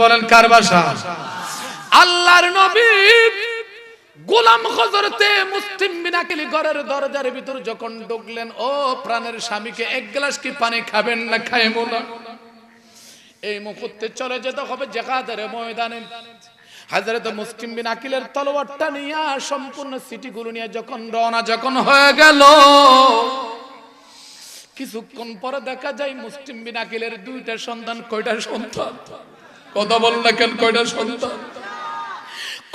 বলেন কার বাসা? আল্লাহর নবী গোলাম হযরতে মুসলিম বিন আকিল ঘরের দরজার ভিতর যখন ঢুকলেন, ও প্রাণের স্বামীকে এক গ্লাস কি পানি খাবেন না খাইবো না? এই মুহূর্তে চলে যেতে হবে জিহাদের ময়দানে। হযরত মুসলিম বিন আকিলের তলোয়ারটা নিয়ে সম্পূর্ণ সিটিগুলো নিয়ে যখন রওনা যখন হয়ে গেল, কিছুক্ষণ পরে দেখা যায় মুসলিম বিন আকিলের দুইটা সন্তান। কয়টা সন্তান? কথা বল না কেন? কয়টা সন্তান?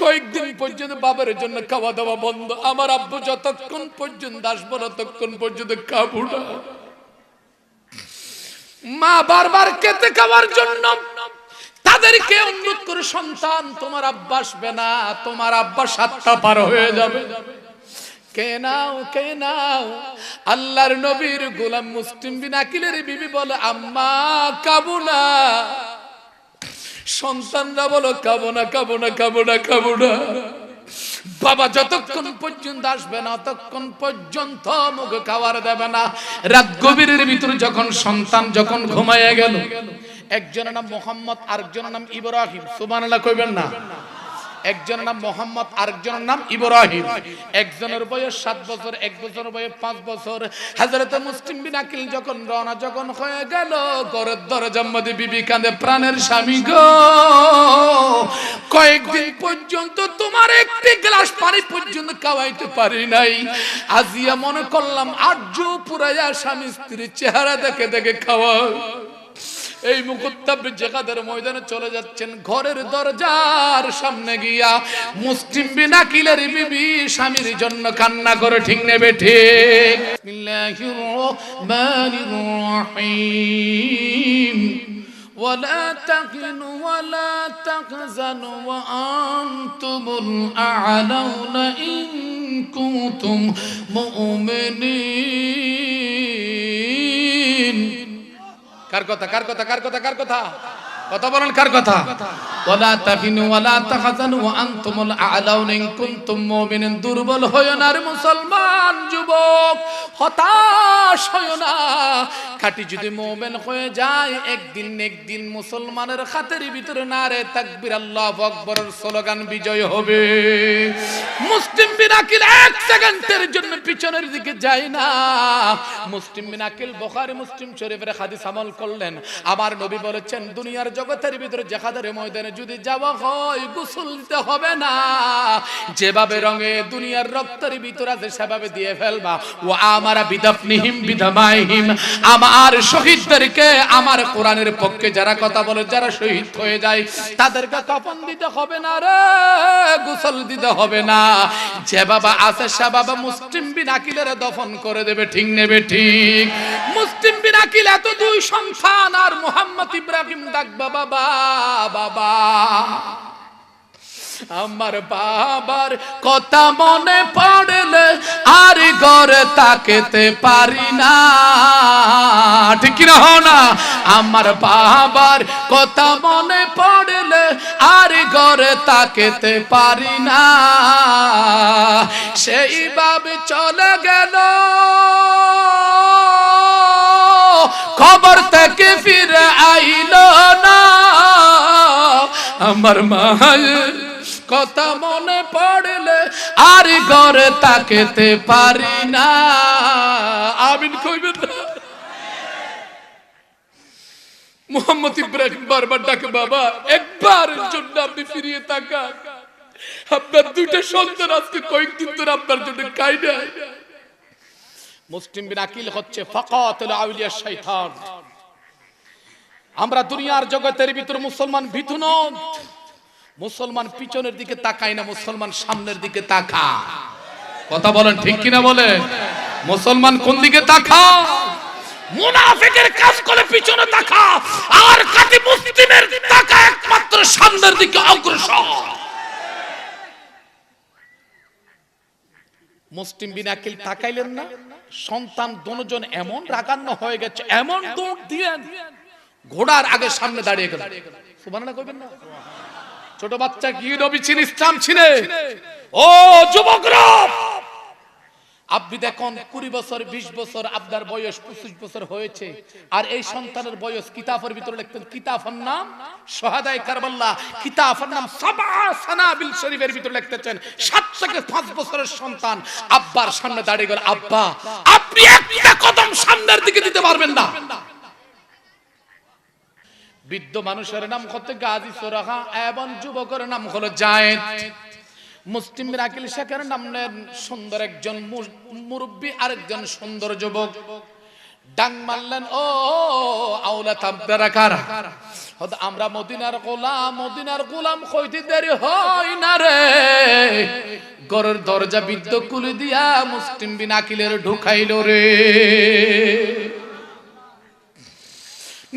কয়েকদিন পর্যন্ত বাবার জন্য খাওয়া দাওয়া বন্ধ। আমার আব্বু যতক্ষণ পর্যন্ত আসবো ততক্ষণ পর্যন্ত খাবো না। মা বারবার খেতে খাওয়ার জন্য তাদেরকে অনুরোধ করে, সন্তান তোমার আব্বা আসবে না, তোমার আব্বা 7টা পার হয়ে যাবে, কে নাও কে নাও। আল্লাহর নবীর গোলাম মুসলিম বিন আকিলের বিবি বলে, আম্মা খাবো না। সন্তানরা বলো খাবো না খাবো না খাবো না খাবো না। বাবা যতক্ষণ পর্যন্ত আসবে না ততক্ষণ পর্যন্ত মুখে খাবার দেবে না। রাত গভীরের ভিতরে যখন সন্তান যখন ঘুমাইয়া গেল, একজনের নাম মোহাম্মদ, আরেকজনের নাম ইব্রাহিম। সুবহানাল্লাহ কইবেন না? একজনের নাম মোহাম্মদ, আরেকজনের নাম ইব্রাহিম। একজনের বয়স 7 বছর, এক বছরের বয়স 5 বছর। হযরত মুসলিম বিন আকিল যখন রওনা যখন হয়ে গেল, ঘরের দরজার মধ্যে বিবি কাঁদে, প্রাণের স্বামী গো, কয়েকদিন পর্যন্ত তোমার একটি গ্লাস পানি পর্যন্ত খাওয়াইতে পারি নাই। আজিয়া মনে করলাম আর্য পুরাইয়া স্বামী স্ত্রীর চেহারা দেখে দেখে খাওয়া। এই মুহূর্তে জিহাদের ময়দানে চলে যাচ্ছেন, ঘরের দরজার সামনে গিয়া মুসলিম বিন আকিলের বিবি স্বামীর জন্য কান্না করে, ঠিক নেবে ঠিক? বিসমিল্লাহির রহমানির রহিম। ওয়ালা তাহিনু ওয়ালা তাহজানু ওয়া আনতুমুল আ'লাউনা ইন কুনতুম মুমিনিন। কার কথা? কার কথা? কার কথা? কার কথা? কথা বলেন কার কথা? ওয়ালা তাহিনু ওয়ালা তাহজানু ওয়া আনতুমুল আ'লাউনা ইন কুনতুম মুমিনিন। দুর্বল হয়ো না রে মুসলমান যুবক, হতাশ হয়ো না। খাঁটি যদি মুমিন হয়ে যায়, একদিন মুসলমানের হাতের ভিতরে নারে তাকবীর আল্লাহু আকবারের স্লোগান বিজয় হবে। মুসলিম বিন আকিল 1 সেকেন্ডের জন্য পিছনের দিকে যায় না। মুসলিম বিন আকিল বুখারী মুসলিম শরীফের হাদিস আমল করলেন। আমার নবী বলেছেন, দুনিয়ার জগতের ভিতরে জিহাদের ময়দানে যদি যাওয়া হয়, গোসল দিতে হবে না। যেভাবে রঙে দুনিয়ার রক্তের ভিতরে আছে সেভাবে দিয়ে ফেলবা। ও আমারা বিদাফনিহিম বিদামাইহিম, আমার শহীদদেরকে আমার কোরআনের পক্ষে যারা কথা বলে, যারা শহীদ হয়ে যায়, তাদেরকে কাফন দিতে হবে না রে, গোসল দিতে হবে না। যে বাবা আছে সে বাবা মুসলিম বিন আকিলের দফন করে দেবে, ঠিক নেবে ঠিক? মুসলিম বিন আকিল এত 2 সন্তান, আর মোহাম্মদ ইব্রাহিম ডাক বাবা বাবা। আমার বাবার কথা মনে পড়লে আর ঘরে তাকাতে পারি না, ঠিক কি না? না, আমার বাবার কথা মনে পড়লে আর ঘরে তাকাতে পারি না। সেইভাবে চলে গেল, খবর থেকে ফিরে আইলো না। আমার মায়ের কথা মনে পড়লে আর ঘরে তাকাতে পারি না। আমিন কইবেন না? মোহাম্মদ ইব্রাহিম বারবার ডাকে, বাবা একবারের জন্য আপনি ফিরিয়ে তাকান। আপনার 2টা সন্তান আজকে কয়েকদিন ধরে আপনার জন্য খাই নাই। মুসলিম বিন আকিল হচ্ছে ফাকাতুল আউলিয়া শয়তান। আমরা দুনিয়ার জগতের ভিতর মুসলমান ভীতু নন। মুসলমান পিছনের দিকে তাকায় না, মুসলমান সামনের দিকে তাকায়। কথা বলেন ঠিক কিনা বলে? মুসলমান কোন দিকে তাকায়? মুনাফিকের কাজ করে পিছনে তাকায়, আর কাটি মুসলিমের তাকায় একমাত্র সামনের দিকে অগ্রসর। মুসলিম বিন আকিল তাকাইলেন না, সন্তান দুজন এমন রাগান্না হয়ে গেছে, এমন দৌড় দিয়ে ঘোড়ার আগে সামনে দাঁড়িয়ে গেল। সুবহানাল্লাহ কইবেন না? ছোট বাচ্চা কি নবী ছিলেন, ইসলাম ছিলেন? ও যুবকরা, আপনি দেখুন 20 বছর 20 বছর আপনার বয়স 25 বছর হয়েছে, আর এই সন্তানের বয়স কিতাবের ভিতরে লিখতেন, কিতাবের নাম শাহাদায়ে কারবাল্লাহ, কিতাবের নাম সাবা সানাবিল শরীফের ভিতরে লিখতেছেন 7 থেকে 5 বছরের সন্তান আব্বার সামনে দাঁড়িয়ে গেল, আব্বা আপনি একটা কদম সামনের দিকে দিতে পারবেন না। বৃদ্ধ মানুষের নাম হচ্ছে গাজী সোরাহা এবং যুবকের নাম হলো জায়েদ। মুসলিম বিন আকিল শেখের নাম নেন সুন্দর একজন মুরব্বী, আরেকজন সুন্দর যুবক। ডাং মারলেন, ও আওলাদ আপনারা কারা? আমরা মদিনার গোলাম, মদিনার গোলাম কইতে দেরি হয় না রে। ঘরের দরজা বৃদ্ধ খুলে দিয়া মুসলিম বিন আকিলের ঢুকাইল রে।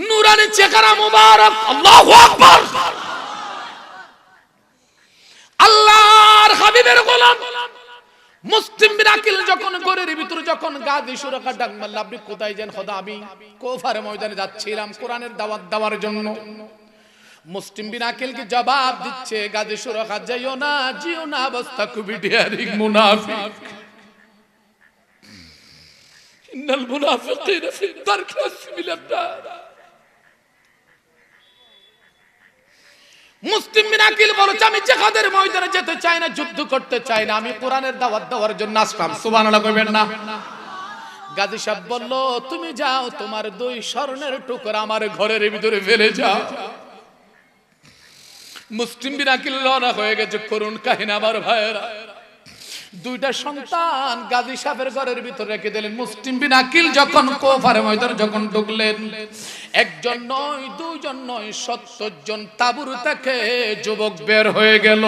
নুরানি চেহারা মুবারক, আল্লাহু আকবার। আল্লাহর হাবিবের গোলাম মুসলিম বিন আকিল যখন ঘরের ভিতরে যখন গাজী সুরাকা ডাক মারল, আপনি কোথায় যান? খোদা আমি কুফার ময়দানে যাচ্ছিলাম কোরআনের দাওয়াত দেওয়ার জন্য। মুসলিম বিন আকিল কি জবাব দিচ্ছে, গাজী সুরাকা যাইও না, জিও না, অবস্থা খুবই ডেয়ারিং মুনাফিক। ইন্নাল মুনাফিকিনা ফি দারকিল আসফিলিন নার। মুসলিম বিন আকিল বলেছে, আমি জিহাদের ময়দানে যেতে চাই না, যুদ্ধ করতে চাই না, আমি কোরআনের দাওয়াত দেওয়ার জন্য আসলাম। সুবহানাল্লাহ কইবেন না? গাজী সাহেব বলল, তুমি যাও, তোমার 2 স্বর্ণের টুকরা আমার ঘরের ভিতরে ফেলে যাও। মুসলিম বিন আকিল রওনা হয়ে গেছে। করুণ কাহিনী আমার ভাইয়েরা, 2টা সন্তান গাজী সাহেবের ঘরের ভিতরে রেখে দিলেন। মুসলিম বিন আকিল যখন কুফার ময়দানে যখন ঢুকলেন, একজন নয়, 2 জন নয়, 70 জন তাবুর থেকে যুবক বের হয়ে গেল।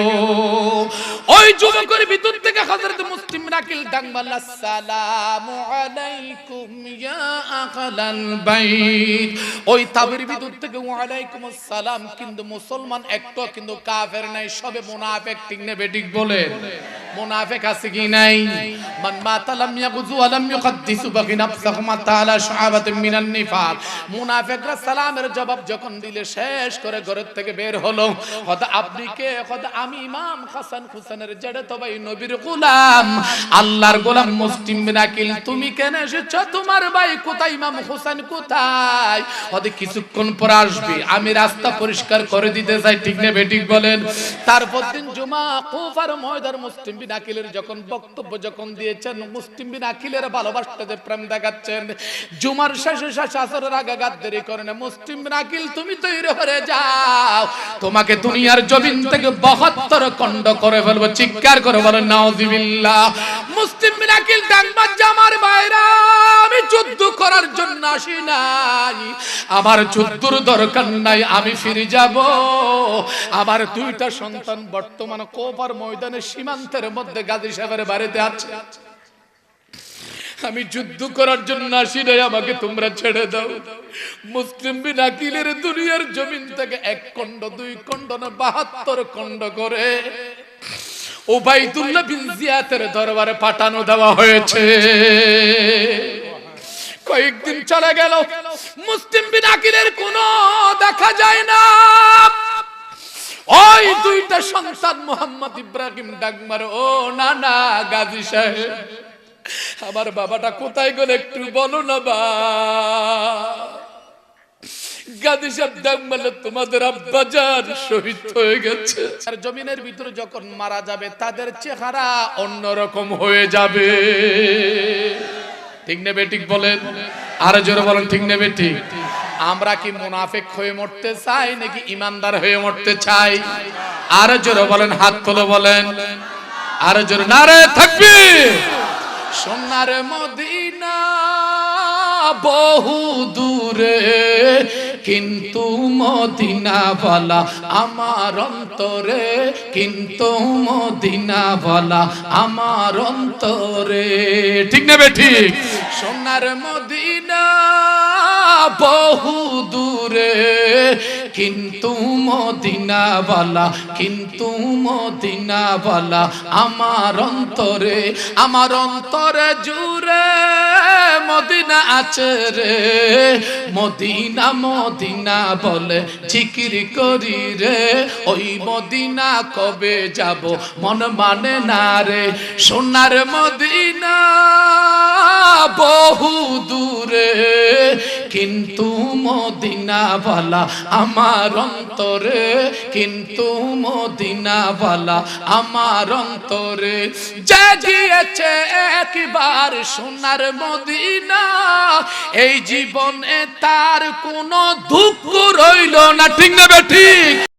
ওই যুবকের ভিতর থেকে হযরত মুসলিম বিন আকিল ডাক মারল, আসসালামু আলাইকুম ইয়া আহলাল বাইত। ওই তাবুর ভিতর থেকে ওয়া আলাইকুম আসসালাম, কিন্তু মুসলমান একটা কিন্তু কাফের নাই, সবে মুনাফিক। ঠিক না বেঠিক বলেন? মুনাফিক আছে কি নাই? মান মাতা লাম ইয়াগুযু ওয়া লাম ইউকাদ্দিসু বাকি নাফসাহু মা তাআলা শুআবাতুম মিনান নিফাক। মুনাফিকরা সালামের জবাব যখন দিলে শেষ করে ঘরের থেকে বের হলো। খোদা আপনি কে? খোদা আমি ইমাম হাসান হুসাইনের জেড়ে তো ভাই নবীর গোলাম, আল্লাহর গোলাম মুসলিম বিন আকিল। তুমি কেন এসেছো? তোমার ভাই কোথায়? ইমাম হোসেন কোথায়? খোদা কিছুক্ষণ পর আসবে, আমি রাস্তা পরিষ্কার করে দিতে চাই। ঠিক না বেঠিক বলেন? তারপর দিন জুমা কুফার ময়দান মুসলিম বিন আকিলের যখন বক্তব্য যখন দিয়েছেন, মুসলিম বিন আকিলের ভালোবাসাতে প্রেম দেখাচ্ছেন। জুমার শেষে শেষ আসরের আগে গাদ্দারি করেন। মুসলিম বিন আকিল তুমি তৈরি হয়ে যাও, তোমাকে দুনিয়ার জমিন থেকে 72 খণ্ড করে ফেলবো। চিৎকার করে বলেন নাউযুবিল্লাহ। মুসলিম বিন আকিল ডাকবা, আমার ভাইরা আমি যুদ্ধ করার জন্য আসি নাই, আমার যুদ্ধর দরকার নাই, আমি ফিরে যাব। আমার 2টা সন্তান বর্তমান কুফার ময়দানে সীমান্তের মধ্যে গাজী সাহেবের বাড়িতে আছে, আমি যুদ্ধ করার জন্য আসি নাই, আমাকে তোমরা ছেড়ে দাও। মুসলিম বিন আকিলের দুনিয়ার জমিন থেকে 1 খণ্ড 2 খণ্ড না 72 খণ্ড করে উবাইদুল্লাহ বিন জিয়াদের দরবারে পাঠানো দেওয়া হয়েছে। কয়েকদিন চলে গেল, মুসলিম বিন আকিলের কোনো দেখা যায় না। ওই 2টা সন্তান মোহাম্মদ ইব্রাহিম ডাকমার, ও না না গাজী সাহেব, আমার বাবাটা কোথায় গেল একটু বলো না বা। গাজী সাহেব ডাক মারল, তোমাদের আব্বাজান শহীদ হয়ে গেছে। আর জমিনের ভিতরে যখন মারা যাবে তাদের চেহারা অন্যরকম হয়ে যাবে। ঠিক না বেঠিক বলেন? আর জোরে বলেন ঠিক না বেঠিক? আমরা কি মুনাফিক হয়ে মরতে চাই নাকি ইমানদার হয়ে মরতে চাই? আর জোরে বলেন, হাত তুলে বলেন আর জোরে নারে তাকবীর। সোনার মদিনা বহু দূরে, কিন্তু মদিনাওয়ালা আমার অন্তরে, কিন্তু মদিনাওয়ালা আমার অন্তরে। ঠিক না বেঠিক? সোনার মদিনা বহু দূরে, কিন্তু মদিনাওয়ালা, কিন্তু মদিনাওয়ালা আমার অন্তরে জুড়ে মদিনা আছে রে। মদিনা মদিনা বলে জিকির করি রে, ওই মদিনা কবে যাব মন মানে না রে। সোনার মদিনা বহু দূরে, কিন্তু মদিনাওয়ালা আমার অন্তরে, কিন্তু মদিনাওয়ালা আমার অন্তরে। যে গিয়েছে একবার সোনার মদিনা, এই জীবনে তার কোনো দুঃখ রইল না। ঠিক না ঠিক?